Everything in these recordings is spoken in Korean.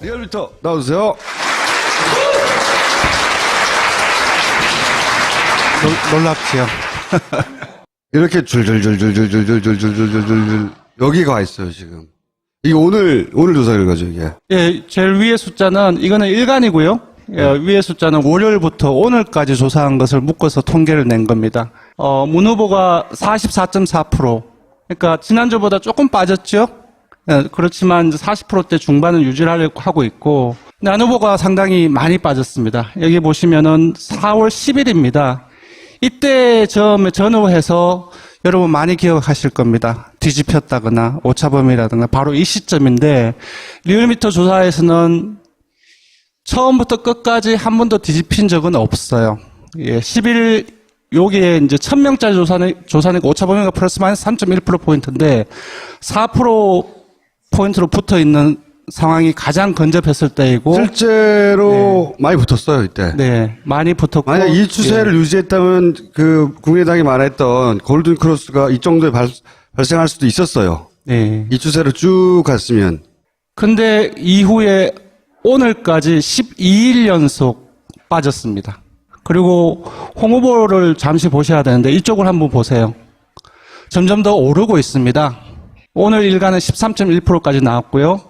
리얼미터 나오세요. 놀랍지요. 이렇게 줄줄줄줄줄줄줄줄줄줄줄 여기가 와 있어요 지금. 이게 오늘 조사 결과죠 이게. 예, 제일 위의 숫자는 이거는 일간이고요. 예, 위의 숫자는 월요일부터 오늘까지 조사한 것을 묶어서 통계를 낸 겁니다. 문 후보가 44.4%. 그러니까 지난주보다 조금 빠졌죠. 예, 그렇지만 40%대 중반을 유지하려고 하고 있고, 안 후보가 상당히 많이 빠졌습니다. 여기 보시면은 4월 10일입니다. 이때 전후해서 여러분 많이 기억하실 겁니다. 뒤집혔다거나 오차범위라든가 바로 이 시점인데, 리얼미터 조사에서는 처음부터 끝까지 한 번도 뒤집힌 적은 없어요. 예, 10일 여기에 이제 1000명짜리 조사니까 오차범위가 플러스 마이너스 3.1%포인트인데 4%포인트로 붙어 있는 상황이 가장 근접했을 때이고, 실제로 많이 붙었어요 이때. 네, 많이 붙었고, 만약 이 추세를 유지했다면 그 국민의당이 말했던 골든 크로스가 이 정도에 발생할 수도 있었어요. 네. 이 추세로 쭉 갔으면. 근데 이후에 오늘까지 12일 연속 빠졌습니다. 그리고 홍 후보를 잠시 보셔야 되는데 이쪽을 한번 보세요. 점점 더 오르고 있습니다. 오늘 일간은 13.1%까지 나왔고요.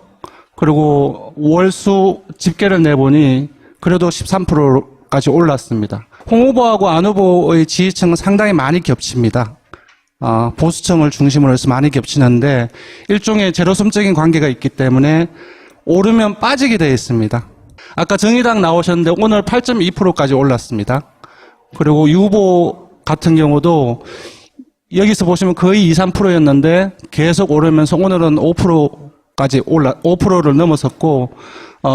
그리고 월수 집계를 내보니 그래도 13%까지 올랐습니다. 홍 후보하고 안 후보의 지지층은 상당히 많이 겹칩니다. 보수층을 중심으로 해서 많이 겹치는데 일종의 제로섬적인 관계가 있기 때문에 오르면 빠지게 되어 있습니다. 아까 정의당 나오셨는데 오늘 8.2%까지 올랐습니다. 그리고 유 후보 같은 경우도 여기서 보시면 거의 2, 3%였는데 계속 오르면서 오늘은 5%까지 5%를 넘어섰고,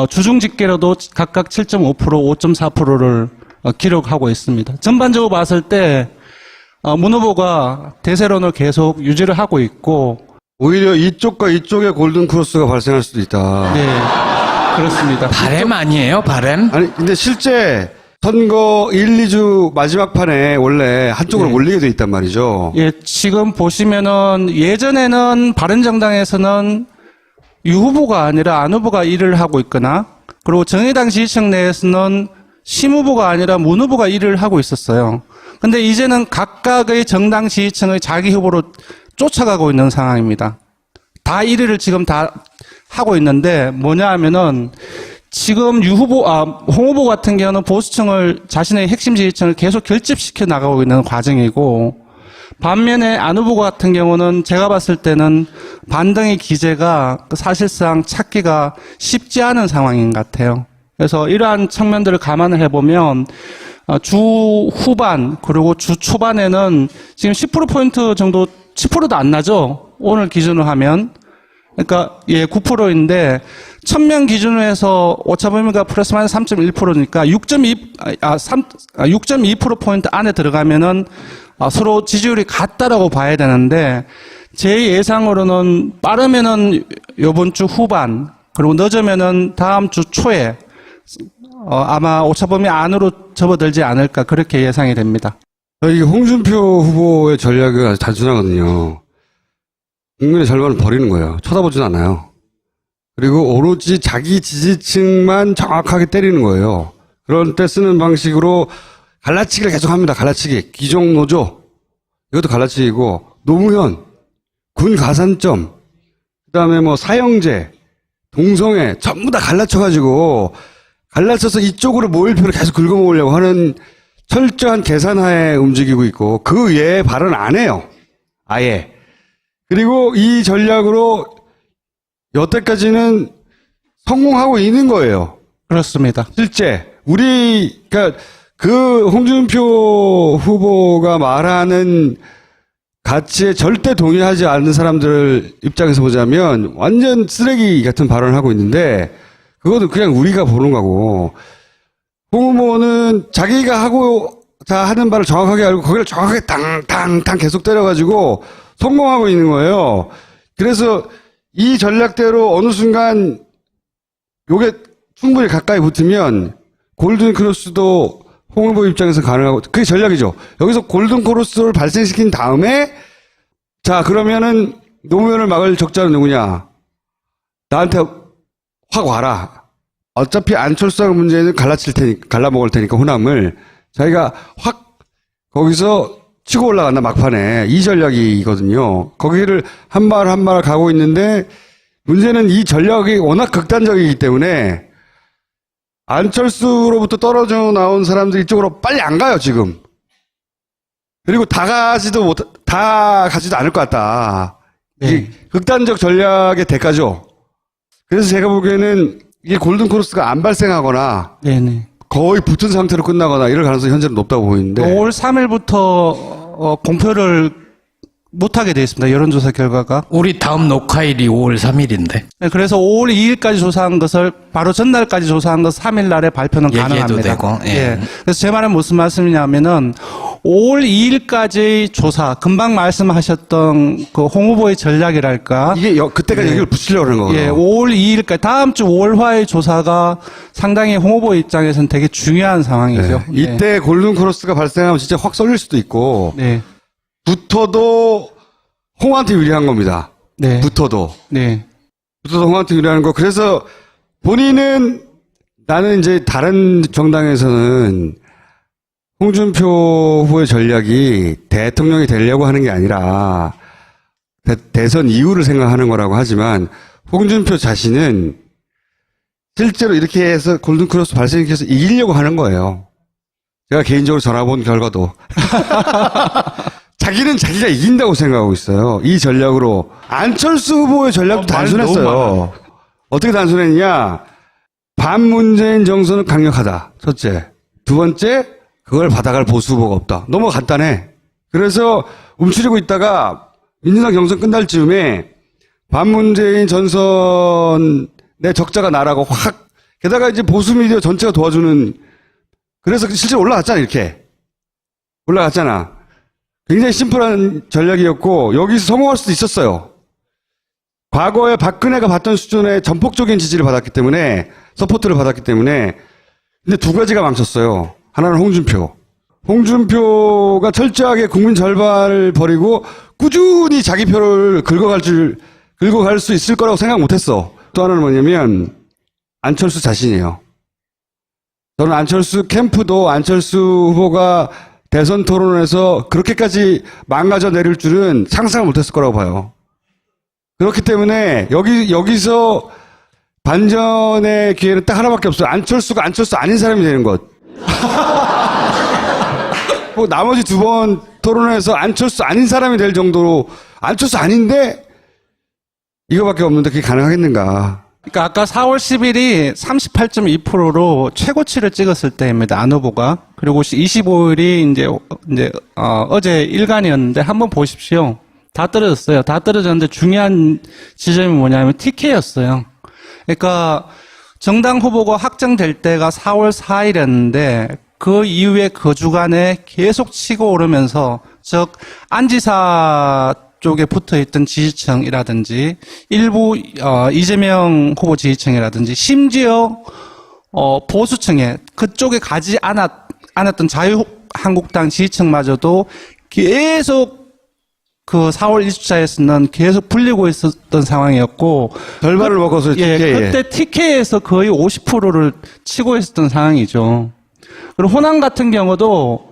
주중 집계로도 각각 7.5%, 5.4%를 기록하고 있습니다. 전반적으로 봤을 때, 문 후보가 대세론을 계속 유지를 하고 있고, 오히려 이쪽과 이쪽에 골든 크로스가 발생할 수도 있다. 네, 그렇습니다. 바램 아니에요? 바램? 아니 근데 실제 선거 1, 2주 마지막 판에 원래 한쪽으로 네. 몰리게 돼 있단 말이죠. 예, 지금 보시면은 예전에는 바른정당에서는 유 후보가 아니라 안 후보가 일을 하고 있거나, 그리고 정의당 지지층 내에서는 심 후보가 아니라 문 후보가 일을 하고 있었어요. 근데 이제는 각각의 정당 지지층의 자기 후보로 쫓아가고 있는 상황입니다. 다 1위를 지금 다 하고 있는데 뭐냐 하면은 지금 홍 후보 같은 경우는 보수층을, 자신의 핵심 지지층을 계속 결집시켜 나가고 있는 과정이고, 반면에 안 후보 같은 경우는 제가 봤을 때는 반등의 기제가 사실상 찾기가 쉽지 않은 상황인 것 같아요. 그래서 이러한 측면들을 감안을 해보면 주 후반 그리고 주 초반에는 지금 10%포인트 정도, 10%도 안 나죠? 오늘 기준으로 하면. 그러니까, 예, 9%인데, 1000명 기준으로 해서 오차범위가 플러스 마이너스 3.1%니까 6.2%포인트 안에 들어가면은 서로 지지율이 같다라고 봐야 되는데, 제 예상으로는 빠르면은 요번 주 후반, 그리고 늦으면은 다음 주 초에, 아마 오차범위 안으로 접어들지 않을까, 그렇게 예상이 됩니다. 이 홍준표 후보의 전략은 아주 단순하거든요. 국민의 절반을 버리는 거예요. 쳐다보진 않아요. 그리고 오로지 자기 지지층만 정확하게 때리는 거예요. 그런 때 쓰는 방식으로 갈라치기를 계속 합니다. 갈라치기. 기종노조. 이것도 갈라치기고, 노무현, 군 가산점, 그 다음에 뭐 사형제, 동성애, 전부 다 갈라쳐가지고, 갈라쳐서 이쪽으로 모일 표를 계속 긁어모으려고 하는 철저한 계산하에 움직이고 있고, 그 외에 발언 안 해요. 아예. 그리고 이 전략으로 여태까지는 성공하고 있는 거예요. 그렇습니다. 실제 그러니까 그 홍준표 후보가 말하는 가치에 절대 동의하지 않는 사람들 입장에서 보자면 완전 쓰레기 같은 발언을 하고 있는데, 그것도 그냥 우리가 보는 거고, 홍 후보는 자기가 하고자 하는 바를 정확하게 알고 거기를 정확하게 땅땅땅 계속 때려가지고 성공하고 있는 거예요. 그래서 이 전략대로 어느 순간 요게 충분히 가까이 붙으면 골든 크로스도 홍 후보 입장에서 가능하고, 그게 전략이죠. 여기서 골든 크로스를 발생시킨 다음에, 자, 그러면은 노무현을 막을 적자는 누구냐? 나한테 확 와라. 어차피 안철수하고 문재인은 갈라먹을 테니까 호남을 자기가 확 거기서 치고 올라간다 막판에 이 전략이거든요. 거기를 한 발 한 발 가고 있는데 문제는 이 전략이 워낙 극단적이기 때문에 안철수로부터 떨어져 나온 사람들이 이쪽으로 빨리 안 가요 지금. 그리고 다 가지도 않을 것 같다. 이 극단적 전략의 대가죠. 그래서 제가 보기에는 이게 골든 크로스가 안 발생하거나 네네. 거의 붙은 상태로 끝나거나 이럴 가능성이 현재는 높다고 보이는데 5월 3일부터 공표를 못하게 되어 있습니다. 여론조사 결과가. 우리 다음 녹화일이 5월 3일인데. 네, 그래서 5월 2일까지 조사한 것을 바로 전날까지 조사한 것 3일 날에 발표는 얘기해도 가능합니다. 되고, 예. 예. 그래서 제 말은 무슨 말씀이냐면은 5월 2일까지 조사, 금방 말씀하셨던 그 홍 후보의 전략이랄까. 이게 그때까지 여기를 붙이려고 하는 거거든요. 예, 5월 2일까지 다음 주 5월화의 조사가 상당히 홍 후보 입장에서는 되게 중요한 상황이죠. 네. 이때 골든 크로스가 발생하면 진짜 확 쏠릴 수도 있고 네. 붙어도 홍한테 유리한 겁니다. 네. 붙어도 홍한테 유리한 거. 그래서 본인은 나는 이제 다른 정당에서는 홍준표 후보의 전략이 대통령이 되려고 하는 게 아니라 대선 이후를 생각하는 거라고 하지만 홍준표 자신은 실제로 이렇게 해서 골든크로스 발생시켜서 이기려고 하는 거예요. 제가 개인적으로 전화 본 결과도. 자기는 자기가 이긴다고 생각하고 있어요. 이 전략으로. 안철수 후보의 전략도 단순했어요. 어떻게 단순했냐. 반문재인 정서는 강력하다. 첫째. 두 번째, 그걸 받아갈 보수 후보가 없다. 너무 간단해. 그래서 움츠리고 있다가 민주당 경선 끝날 즈음에 반문재인 전선의 적자가 나라고 확, 게다가 이제 보수 미디어 전체가 도와주는, 그래서 실제로 올라갔잖아, 이렇게. 올라갔잖아. 굉장히 심플한 전략이었고, 여기서 성공할 수도 있었어요. 과거에 박근혜가 받던 수준의 전폭적인 지지를 받았기 때문에, 서포트를 받았기 때문에, 근데 두 가지가 망쳤어요. 하나는 홍준표. 홍준표가 철저하게 국민 절반을 버리고 꾸준히 자기 표를 긁어갈 수 있을 거라고 생각 못 했어. 또 하나는 뭐냐면, 안철수 자신이에요. 저는 안철수 캠프도 안철수 후보가 대선 토론에서 그렇게까지 망가져 내릴 줄은 상상을 못 했을 거라고 봐요. 그렇기 때문에 여기서 반전의 기회는 딱 하나밖에 없어요. 안철수가 안철수 아닌 사람이 되는 것. 뭐 나머지 두 번 토론에서 안철수 아닌 사람이 될 정도로 안철수 아닌데 이거밖에 없는데 그게 가능하겠는가. 그러니까 아까 4월 10일이 38.2%로 최고치를 찍었을 때입니다. 안 후보가. 그리고 25일이 어제 일간이었는데 한번 보십시오. 다 떨어졌어요. 다 떨어졌는데 중요한 지점이 뭐냐면 TK였어요. 그러니까 정당 후보가 확정될 때가 4월 4일이었는데 그 이후에 그 주간에 계속 치고 오르면서 즉 안지사 쪽에 붙어있던 지지층이라든지 일부 이재명 후보 지지층이라든지 심지어 보수층에 그쪽에 가지 않았던 자유한국당 지지층마저도 계속 그 4월 2주차에서는 계속 불리고 있었던 상황이었고 절반을 먹어서 그때 TK에서 거의 50%를 치고 있었던 상황이죠. 그리고 호남 같은 경우도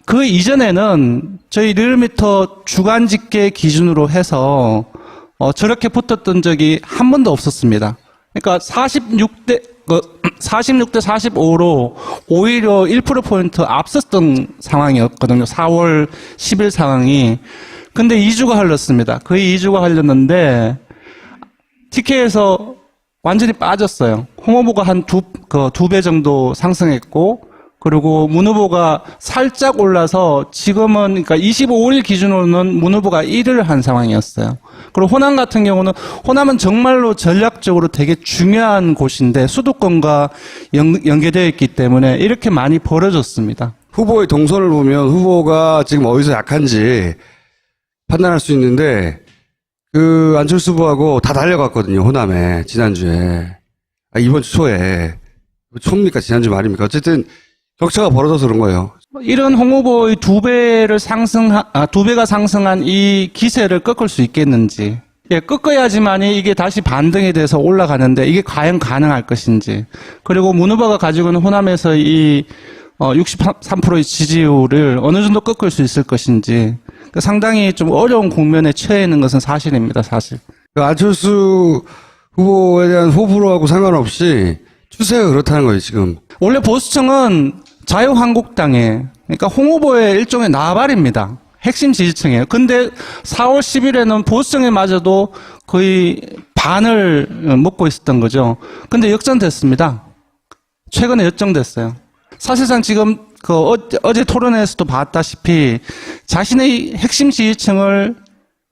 그 이전에는 저희 리얼미터 주간 집계 기준으로 해서 저렇게 붙었던 적이 한 번도 없었습니다. 그러니까 46대 45로 오히려 1%포인트 앞섰던 상황이었거든요. 4월 10일 상황이. 근데 2주가 흘렀습니다. 거의 2주가 흘렀는데 TK에서 완전히 빠졌어요. 홍 후보가 한 두 배 정도 상승했고, 그리고 문 후보가 살짝 올라서 지금은 그러니까 25일 기준으로는 문 후보가 1위를 한 상황이었어요. 그리고 호남 같은 경우는 호남은 정말로 전략적으로 되게 중요한 곳인데 수도권과 연계되어 있기 때문에 이렇게 많이 벌어졌습니다. 후보의 동선을 보면 후보가 지금 어디서 약한지 판단할 수 있는데 그 안철수 후보하고 다 달려갔거든요. 호남에 지난주에 이번 주 초에 초입니까 지난주 말입니까 어쨌든 격차가 벌어져서 그런 거예요. 이런 홍 후보의 두 배가 상승한 이 기세를 꺾을 수 있겠는지. 예, 꺾어야지만이 이게 다시 반등이 돼서 올라가는데 이게 과연 가능할 것인지. 그리고 문 후보가 가지고 있는 호남에서 이 63%의 지지율을 어느 정도 꺾을 수 있을 것인지. 그러니까 상당히 좀 어려운 국면에 처해 있는 것은 사실입니다, 사실. 안철수 후보에 대한 호불호하고 상관없이 추세가 그렇다는 거예요, 지금. 원래 보수층은 자유한국당에, 그러니까 홍 후보의 일종의 나발입니다. 핵심 지지층이에요. 근데 4월 10일에는 보수층에마저도 거의 반을 먹고 있었던 거죠. 근데 역전됐습니다. 최근에 역전됐어요. 사실상 지금 어제 토론회에서도 봤다시피 자신의 핵심 지지층을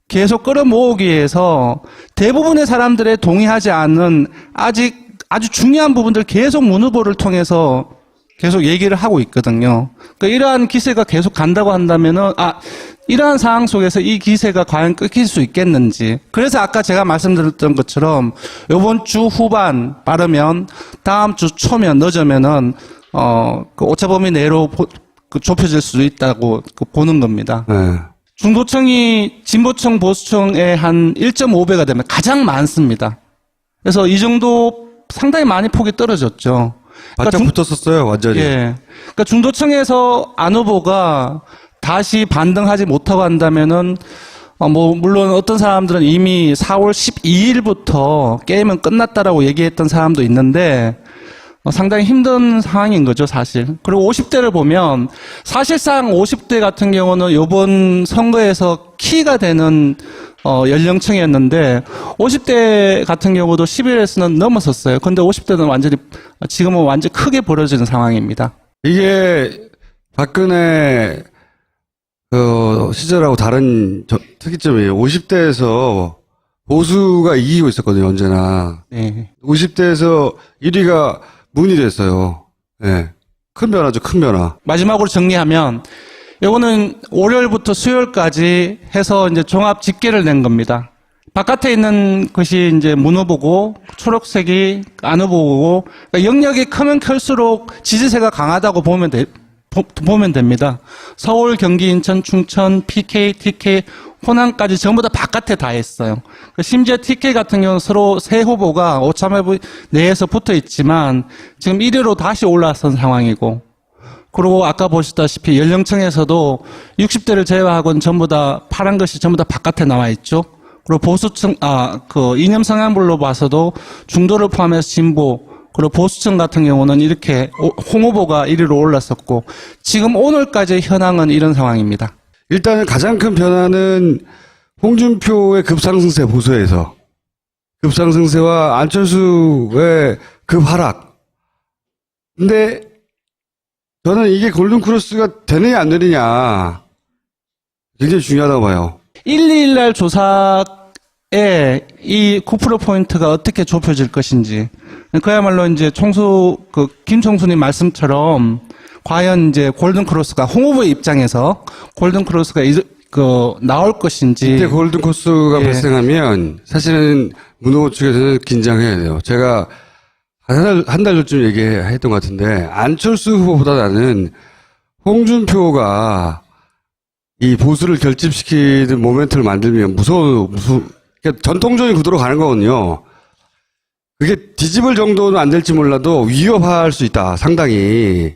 계속 끌어모으기 위해서 대부분의 사람들의 동의하지 않는 아직 아주 중요한 부분들 계속 문 후보를 통해서 계속 얘기를 하고 있거든요. 그러니까 이러한 기세가 계속 간다고 한다면은, 이러한 상황 속에서 이 기세가 과연 끊길 수 있겠는지. 그래서 아까 제가 말씀드렸던 것처럼, 요번 주 후반 빠르면, 다음 주 초면, 늦으면은, 그 오차범위 내로 좁혀질 수도 있다고 보는 겁니다. 네. 중도층이 진보층, 보수층의 한 1.5배가 되면 가장 많습니다. 그래서 이 정도 상당히 많이 폭이 떨어졌죠. 바짝 붙었었어요, 완전히. 예. 그러니까 중도층에서 안 후보가 다시 반등하지 못하고 한다면은, 물론 어떤 사람들은 이미 4월 12일부터 게임은 끝났다라고 얘기했던 사람도 있는데, 상당히 힘든 상황인 거죠, 사실. 그리고 50대를 보면, 사실상 50대 같은 경우는 이번 선거에서 키가 되는 연령층이었는데 50대 같은 경우도 11에서는 넘었었어요. 근데 50대는 지금은 완전히 크게 벌어지는 상황입니다. 이게 박근혜 시절하고 다른 특이점이에요. 50대에서 보수가 이기고 있었거든요, 언제나. 네. 50대에서 1위가 문이 됐어요. 네. 큰 변화죠, 큰 변화. 마지막으로 정리하면 요거는 월요일부터 수요일까지 해서 이제 종합 집계를 낸 겁니다. 바깥에 있는 것이 이제 문 후보고 초록색이 안 후보고 그러니까 영역이 크면 클수록 지지세가 강하다고 보면 됩니다. 서울, 경기, 인천, 충청, PK, TK, 호남까지 전부 다 바깥에 다 했어요. 심지어 TK 같은 경우는 서로 세 후보가 오차범위 내에서 붙어 있지만 지금 1위로 다시 올라선 상황이고 그리고 아까 보셨다시피 연령층에서도 60대를 제외하고는 전부 다 파란 것이 전부 다 바깥에 나와 있죠. 그리고 보수층, 이념 성향별로 봐서도 중도를 포함해서 진보, 그리고 보수층 같은 경우는 이렇게 홍 후보가 1위로 올랐었고 지금 오늘까지의 현황은 이런 상황입니다. 일단은 가장 큰 변화는 홍준표의 급상승세 보수에서 급상승세와 안철수의 급하락. 근데 저는 이게 골든크로스가 되느냐 안 되느냐 굉장히 중요하다고 봐요. 121 날 조사에 이 9% 포인트가 어떻게 좁혀질 것인지 그야말로 이제 김총수님 말씀처럼 과연 이제 골든크로스가 홍 후보의 입장에서 골든크로스가 나올 것인지 이때 골든크로스가 예. 발생하면 사실은 문 후보 측에서는 긴장해야 돼요. 제가 한 달 전쯤 얘기했던 것 같은데 안철수 후보보다 나는 홍준표가 이 보수를 결집시키는 모멘트를 만들면 그러니까 전통적인 구도로 가는 거거든요. 그게 뒤집을 정도는 안 될지 몰라도 위협할 수 있다, 상당히.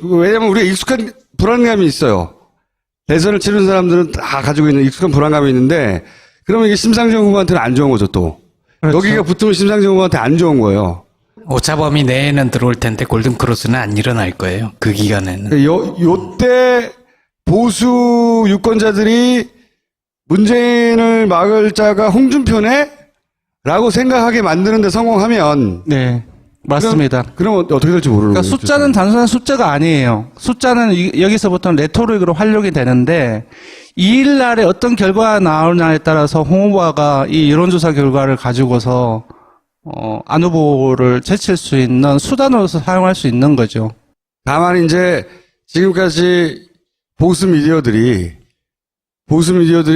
왜냐면 우리가 익숙한 불안감이 있어요. 대선을 치른 사람들은 다 가지고 있는 익숙한 불안감이 있는데 그러면 이게 심상정 후보한테는 안 좋은 거죠, 또. 그렇죠. 여기가 붙으면 심상정 후보한테 안 좋은 거예요. 오차범위 내에는 들어올 텐데 골든크로스는 안 일어날 거예요. 그 기간에는. 요때 보수 유권자들이 문재인을 막을 자가 홍준표네? 라고 생각하게 만드는데 성공하면. 네, 맞습니다. 그럼 어떻게 될지 모르는 그러니까 거죠. 숫자는 단순한 숫자가 아니에요. 숫자는 여기서부터는 레토릭으로 활용이 되는데 2일 날에 어떤 결과가 나오냐에 따라서 홍 후보가 이 여론조사 결과를 가지고서 안 후보를 제칠 수 있는 수단으로서 사용할 수 있는 거죠. 다만 이제 지금까지 보수 미디어들이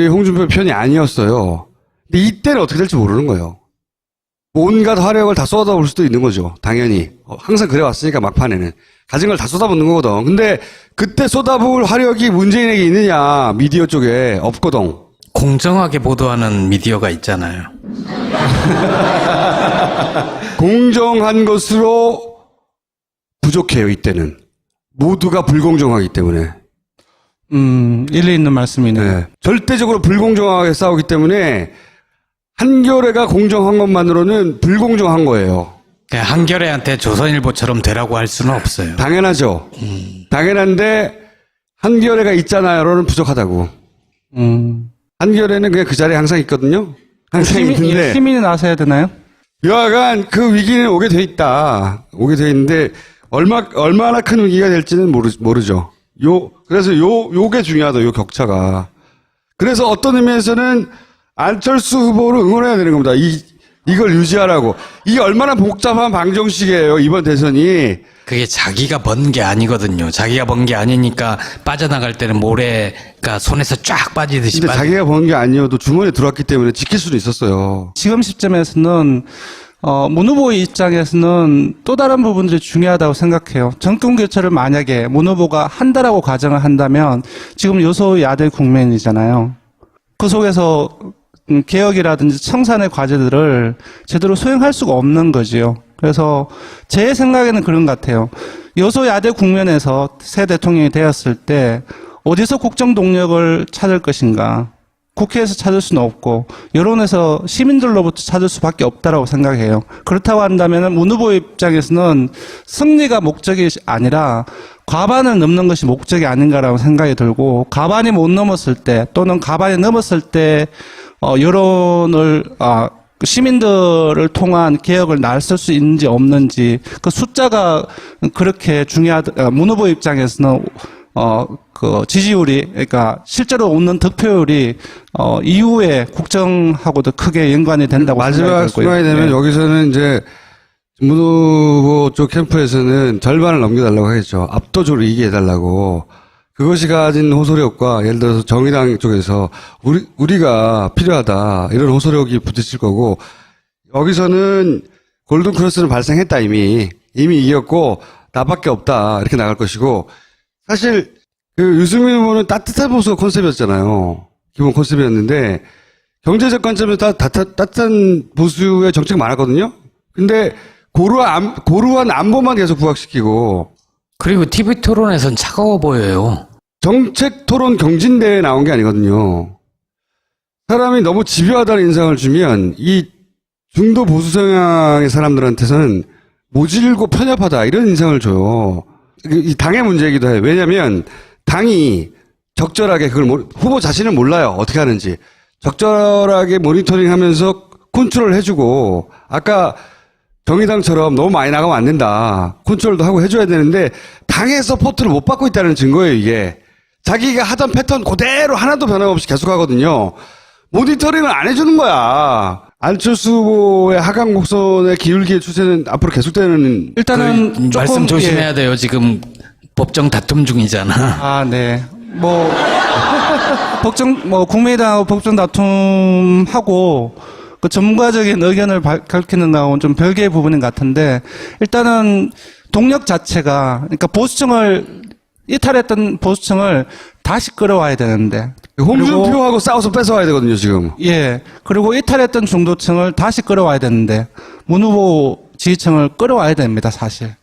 홍준표 편이 아니었어요. 근데 이때는 어떻게 될지 모르는 거예요. 온갖 화력을 다 쏟아볼 수도 있는 거죠. 당연히. 항상 그래왔으니까 막판에는. 가진 걸 다 쏟아붓는 거거든. 근데 그때 쏟아부을 화력이 문재인에게 있느냐, 미디어 쪽에 없거든. 공정하게 보도하는 미디어가 있잖아요. 공정한 것으로 부족해요, 이때는. 모두가 불공정하기 때문에. 일리 있는 말씀이네요. 네. 절대적으로 불공정하게 싸우기 때문에 한겨레가 공정한 것만으로는 불공정한 거예요. 그냥 한겨레한테 조선일보처럼 되라고 할 수는 없어요. 당연하죠. 당연한데 한겨레가 있잖아요로는 부족하다고. 한겨레는 그냥 그 자리에 항상 있거든요. 항상 있는데 시민이 나서야 되나요? 여하간 그 위기는 오게 돼 있다. 오게 돼 있는데 얼마나 큰 위기가 될지는 모르죠. 그래서 요게 중요하다. 요 격차가. 그래서 어떤 의미에서는 안철수 후보를 응원해야 되는 겁니다. 이걸 유지하라고. 이게 얼마나 복잡한 방정식이에요, 이번 대선이. 그게 자기가 번 게 아니거든요. 자기가 번 게 아니니까 빠져나갈 때는 모래가 손에서 쫙 빠지듯이. 근데 자기가 번 게 아니어도 주머니에 들어왔기 때문에 지킬 수는 있었어요. 지금 시점에서는 문 후보의 입장에서는 또 다른 부분들이 중요하다고 생각해요. 정권 교체를 만약에 문 후보가 한다라고 가정을 한다면 지금 여소야대 국면이잖아요. 그 속에서 개혁이라든지 청산의 과제들을 제대로 수행할 수가 없는 거지요. 그래서 제 생각에는 그런 것 같아요. 여소야대 국면에서 새 대통령이 되었을 때 어디서 국정 동력을 찾을 것인가. 국회에서 찾을 수는 없고 여론에서 시민들로부터 찾을 수밖에 없다라고 생각해요. 그렇다고 한다면 문 후보 입장에서는 승리가 목적이 아니라 과반을 넘는 것이 목적이 아닌가라고 생각이 들고 과반이 못 넘었을 때 또는 과반이 넘었을 때 여론을 시민들을 통한 개혁을 나설 수 있는지 없는지 그 숫자가 그렇게 중요하다. 문 후보 입장에서는 그 지지율이, 그러니까 실제로 오는 득표율이, 이후에 국정하고도 크게 연관이 된다고 마지막 생각이 들고요. 순간이 되면 네. 여기서는 이제 문 후보 쪽 캠프에서는 절반을 넘겨달라고 하겠죠. 압도적으로 이기게 해달라고. 그것이 가진 호소력과 예를 들어서 정의당 쪽에서 우리가 필요하다. 이런 호소력이 부딪힐 거고, 여기서는 골든크로스는 발생했다, 이미 이겼고, 나밖에 없다. 이렇게 나갈 것이고, 사실 그 유승민 후보는 따뜻한 보수가 컨셉이었잖아요. 기본 컨셉이었는데 경제적 관점에서 따뜻한 보수의 정책 많았거든요. 근데 고루한 안보만 계속 부각시키고 그리고 TV 토론에선 차가워 보여요. 정책 토론 경진대회에 나온 게 아니거든요. 사람이 너무 집요하다는 인상을 주면 이 중도 보수 성향의 사람들한테서는 모질고 편협하다 이런 인상을 줘요. 이 당의 문제이기도 해요. 왜냐하면 당이 적절하게 그걸 후보 자신은 몰라요. 어떻게 하는지. 적절하게 모니터링하면서 컨트롤 해주고 아까 정의당처럼 너무 많이 나가면 안 된다. 컨트롤도 하고 해줘야 되는데 당의 서포트를 못 받고 있다는 증거예요. 이게. 자기가 하던 패턴 그대로 하나도 변함없이 계속하거든요. 모니터링을 안 해주는 거야. 안철수 후보의 하강 곡선의 기울기의 추세는 앞으로 계속되는. 일단은 조금 말씀 조심해야 돼요. 지금 법정 다툼 중이잖아. 네. 국민의당하고 법정 다툼하고 그 전문가적인 의견을 밝히는 거하고는 좀 별개의 부분인 것 같은데 일단은 동력 자체가 그러니까 보수층을 이탈했던 보수층을 다시 끌어와야 되는데 홍준표하고 싸워서 뺏어와야 되거든요, 지금. 예. 그리고 이탈했던 중도층을 다시 끌어와야 되는데 문 후보 지지층을 끌어와야 됩니다, 사실.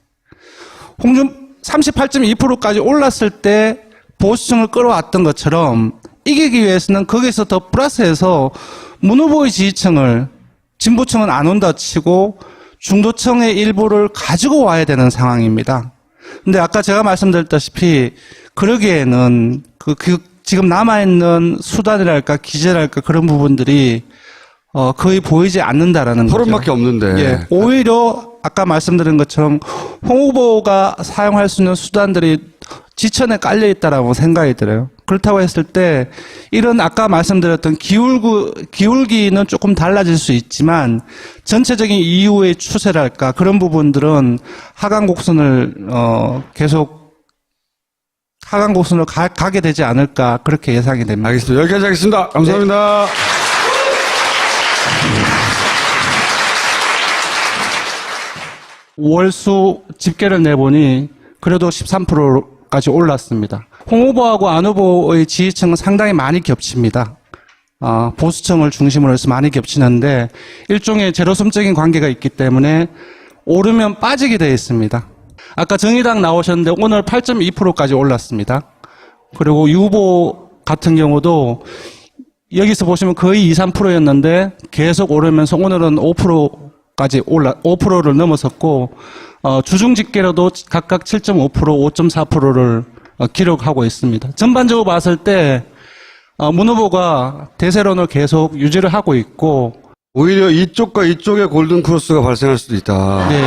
38.2%까지 올랐을 때 보수층을 끌어왔던 것처럼 이기기 위해서는 거기서 더 플러스해서 문 후보의 지지층을 진보층은 안 온다 치고 중도층의 일부를 가지고 와야 되는 상황입니다. 근데 아까 제가 말씀드렸다시피 그러기에는 지금 남아있는 수단이랄까 기재랄까 그런 부분들이 거의 보이지 않는다라는 거죠. 토론밖에 없는데. 예, 오히려 아까 말씀드린 것처럼 홍 후보가 사용할 수 있는 수단들이 지천에 깔려 있다라고 생각이 들어요. 그렇다고 했을 때 이런 아까 말씀드렸던 기울기는 조금 달라질 수 있지만 전체적인 이후의 추세랄까 그런 부분들은 하강 곡선을 계속 하강 곡선으로 가게 되지 않을까 그렇게 예상이 됩니다. 알겠습니다. 여기까지 하겠습니다. 감사합니다. 월수 집계를 내보니 그래도 13%까지 올랐습니다. 홍 후보하고 안 후보의 지지층은 상당히 많이 겹칩니다. 보수층을 중심으로 해서 많이 겹치는데 일종의 제로섬적인 관계가 있기 때문에 오르면 빠지게 되어 있습니다. 아까 정의당 나오셨는데 오늘 8.2%까지 올랐습니다. 그리고 유후보 같은 경우도 여기서 보시면 거의 2, 3%였는데 계속 오르면서 오늘은 5%까지 5%를 넘어섰고, 주중 집계로도 각각 7.5%, 5.4%를 기록하고 있습니다. 전반적으로 봤을 때, 문 후보가 대세론을 계속 유지를 하고 있고, 오히려 이쪽과 이쪽에 골든 크로스가 발생할 수도 있다. 네,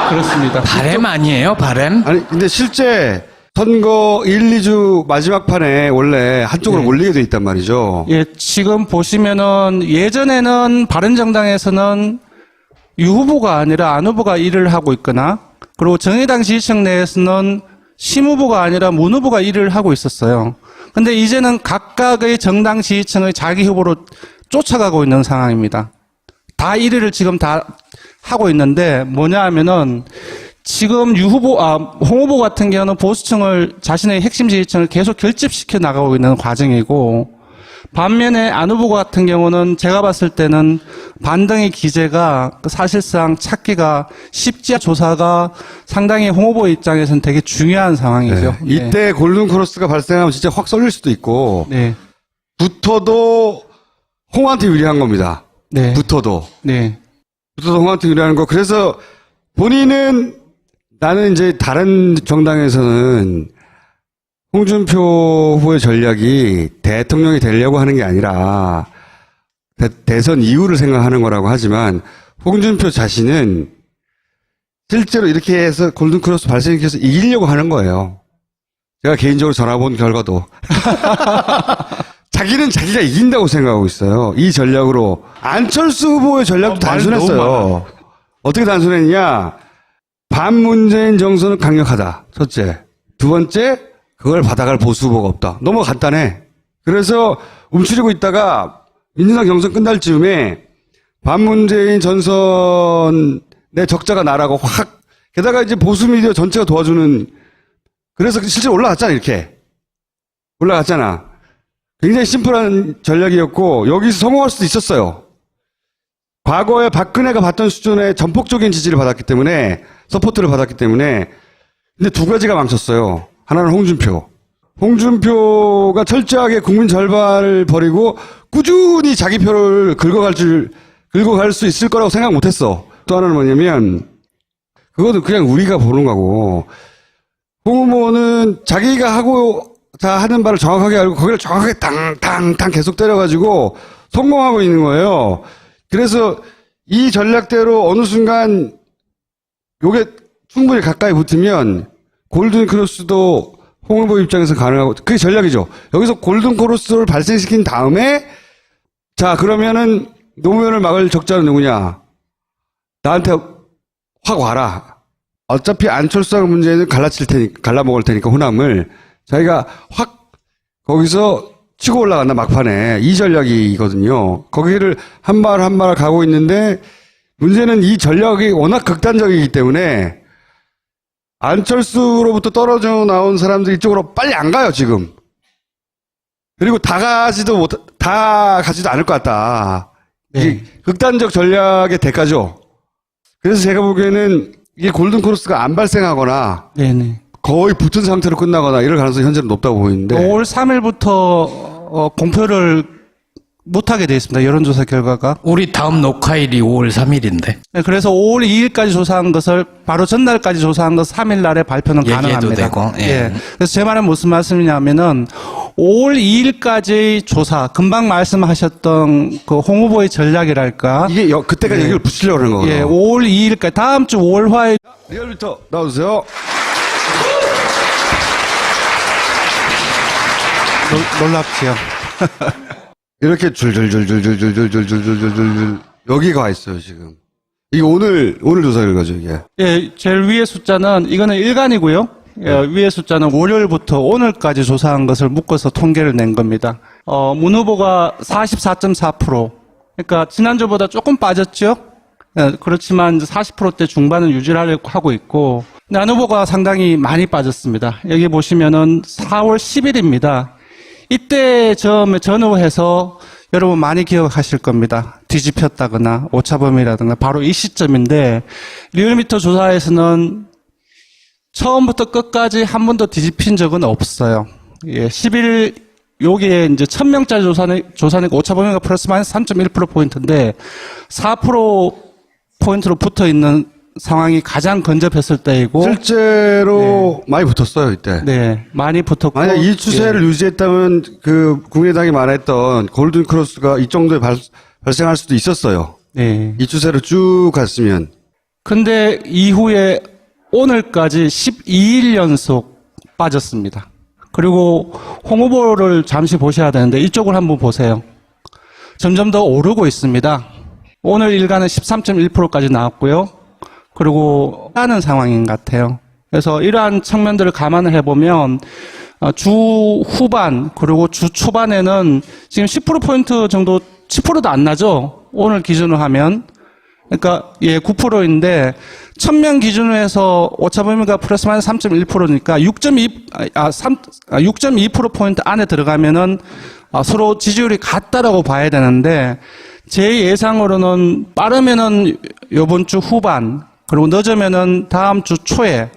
그렇습니다. 바램 아니에요? 바램? 아니, 근데 실제 선거 1, 2주 마지막 판에 원래 한쪽으로 네. 몰리게 돼 있단 말이죠. 예, 지금 보시면은 예전에는 바른정당에서는 유 후보가 아니라 안 후보가 일을 하고 있거나, 그리고 정의당 지지층 내에서는 심 후보가 아니라 문 후보가 일을 하고 있었어요. 근데 이제는 각각의 정당 지지층의 자기 후보로 쫓아가고 있는 상황입니다. 다 1위를 지금 다 하고 있는데 뭐냐 하면은 지금 홍 후보 같은 경우는 보수층을 자신의 핵심 지지층을 계속 결집시켜 나가고 있는 과정이고, 반면에 안 후보 같은 경우는 제가 봤을 때는 반등의 기제가 사실상 찾기가 쉽지 않은 조사가 상당히 홍 후보 입장에서는 되게 중요한 상황이죠. 네. 이때 골든 크로스가 발생하면 진짜 확 쏠릴 수도 있고, 네. 붙어도 홍한테 유리한 겁니다. 네. 붙어도 홍한테 유리한 거. 그래서 본인은 나는 이제 다른 정당에서는 홍준표 후보의 전략이 대통령이 되려고 하는 게 아니라 대선 이후를 생각하는 거라고 하지만, 홍준표 자신은 실제로 이렇게 해서 골든크로스 발생시켜서 이기려고 하는 거예요. 제가 개인적으로 전화 본 결과도. 자기는 자기가 이긴다고 생각하고 있어요. 이 전략으로. 안철수 후보의 전략도 단순했어요. 어떻게 단순했냐? 반문재인 정서는 강력하다. 첫째. 두 번째, 그걸 받아갈 보수 후보가 없다. 너무 간단해. 그래서 움츠리고 있다가 민주당 경선 끝날 즈음에 반문재인 전선의 적자가 나라고 확, 게다가 이제 보수 미디어 전체가 도와주는, 그래서 실제로 올라갔잖아, 이렇게. 올라갔잖아. 굉장히 심플한 전략이었고, 여기서 성공할 수도 있었어요. 과거에 박근혜가 받던 수준의 전폭적인 지지를 받았기 때문에, 서포트를 받았기 때문에, 근데 두 가지가 망쳤어요. 하나는 홍준표. 홍준표가 철저하게 국민 절반을 버리고 꾸준히 자기 표를 긁어갈 수 있을 거라고 생각 못 했어. 또 하나는 뭐냐면, 그것도 그냥 우리가 보는 거고, 홍 후보는 자기가 하고자 하는 바를 정확하게 알고 거기를 정확하게 땅땅땅 계속 때려가지고 성공하고 있는 거예요. 그래서 이 전략대로 어느 순간 요게 충분히 가까이 붙으면 골든 크로스도 홍 후보 입장에서 가능하고, 그게 전략이죠. 여기서 골든 크로스를 발생시킨 다음에, 자, 그러면은 노무현을 막을 적자는 누구냐? 나한테 확 와라. 어차피 안철수하고 문제는 갈라먹을 테니까 호남을 자기가 확 거기서 치고 올라간다, 막판에. 이 전략이거든요. 거기를 한 발 한 발 가고 있는데, 문제는 이 전략이 워낙 극단적이기 때문에 안철수로부터 떨어져 나온 사람들이 이쪽으로 빨리 안 가요, 지금. 그리고 다 가지도 않을 것 같다. 이게 극단적 전략의 대가죠. 그래서 제가 보기에는 이게 골든 크로스가 안 발생하거나 네네. 거의 붙은 상태로 끝나거나 이럴 가능성이 현재는 높다고 보이는데. 5월 3일부터 공표를 못하게 되어 있습니다. 여론조사 결과가. 우리 다음 녹화일이 5월 3일인데. 네, 그래서 5월 2일까지 조사한 것을 바로 전날까지 조사한 것 3일 날에 발표는 얘기해도 가능합니다. 되고, 예. 예. 그래서 제 말은 무슨 말씀이냐면은 5월 2일까지 조사, 금방 말씀하셨던 그 홍 후보의 전략이랄까. 이게 그때까지 얘기를 붙이려고 하는 거거든요. 예, 5월 2일까지 다음 주 5월 화요일. 리얼부터 나와주세요. 놀랍지요. 이렇게 줄줄줄줄줄줄줄줄줄줄줄 여기가 와 있어요, 지금. 이게 오늘 조사 결과죠, 이게. 예, 제일 위에 숫자는 이거는 일간이고요. 예, 위에 숫자는 월요일부터 오늘까지 조사한 것을 묶어서 통계를 낸 겁니다. 문 후보가 44.4%. 그러니까 지난주보다 조금 빠졌죠. 예, 그렇지만 40%대 중반은 유지하려고 하고 있고, 안 후보가 상당히 많이 빠졌습니다. 여기 보시면은 4월 10일입니다. 이때 처음에 전후해서 여러분 많이 기억하실 겁니다. 뒤집혔다거나 오차범위라든가 바로 이 시점인데 리얼미터 조사에서는 처음부터 끝까지 한 번도 뒤집힌 적은 없어요. 예, 10일 여기에 이제 1000명짜리 조사니까 오차범위가 플러스 마이너스 3.1%포인트인데 4%포인트로 붙어 있는 상황이 가장 근접했을 때이고 실제로 많이 붙었어요, 이때. 네, 많이 붙었고 만약 이 추세를 유지했다면 그 국민의당이 말했던 골든 크로스가 이 정도에 발생할 수도 있었어요. 네. 이 추세로 쭉 갔으면. 근데 이후에 오늘까지 12일 연속 빠졌습니다. 그리고 홍 후보를 잠시 보셔야 되는데 이쪽을 한번 보세요. 점점 더 오르고 있습니다. 오늘 일간은 13.1%까지 나왔고요. 그리고 하는 상황인 것 같아요. 그래서 이러한 측면들을 감안을 해보면 주 후반 그리고 주 초반에는 지금 10%포인트 정도 10%도 안 나죠. 오늘 기준으로 하면. 그러니까 예 9%인데 1000명 기준으로 해서 오차범위가 플러스 마이너스 3.1%니까 6.2%포인트 안에 들어가면은 서로 지지율이 같다라고 봐야 되는데 제 예상으로는 빠르면은 이번 주 후반 그리고 늦으면은 다음 주 초에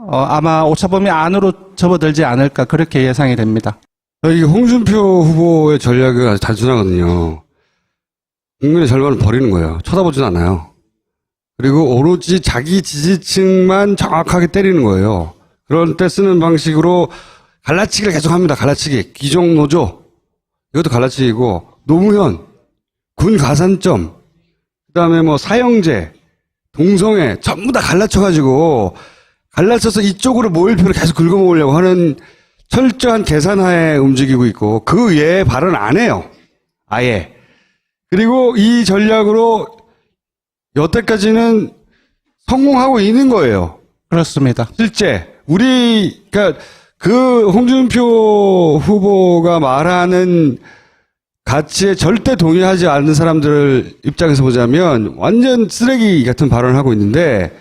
아마 오차범위 안으로 접어들지 않을까 그렇게 예상이 됩니다. 이게 홍준표 후보의 전략이 아주 단순하거든요. 국민의 절반을 버리는 거예요. 쳐다보진 않아요. 그리고 오로지 자기 지지층만 정확하게 때리는 거예요. 그런 때 쓰는 방식으로 갈라치기를 계속합니다. 갈라치기. 기종노조. 이것도 갈라치기고 노무현, 군 가산점, 그다음에 뭐 사형제, 동성애 전부 다 갈라쳐가지고 갈라쳐서 이쪽으로 모일 표를 계속 긁어모으려고 하는 철저한 계산하에 움직이고 있고 그 외에 발언 안 해요. 아예. 그리고 이 전략으로 여태까지는 성공하고 있는 거예요. 그렇습니다. 실제 그러니까 그 홍준표 후보가 말하는 가치에 절대 동의하지 않는 사람들 입장에서 보자면 완전 쓰레기 같은 발언을 하고 있는데